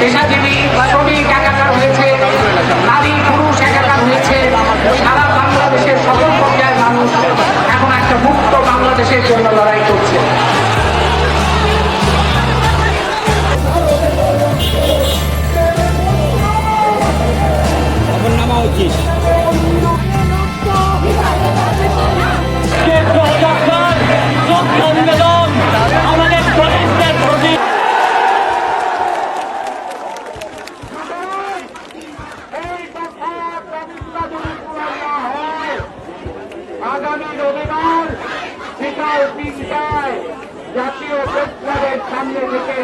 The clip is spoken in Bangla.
পেশাজীবী শ্রমিক একাকার হয়েছে, নারী পুরুষ একাকার হয়েছে। সারা বাংলাদেশের সকল পর্যায়ের মানুষ এখন একটা মুক্ত বাংলাদেশের জন্য লড়াই করছে। নামা উচিত আমাদের শহীদদের প্রতি। আগামী রবিবার বিকাল ৩টায় জাতীয় প্রেসক্লাবের সামনে থেকে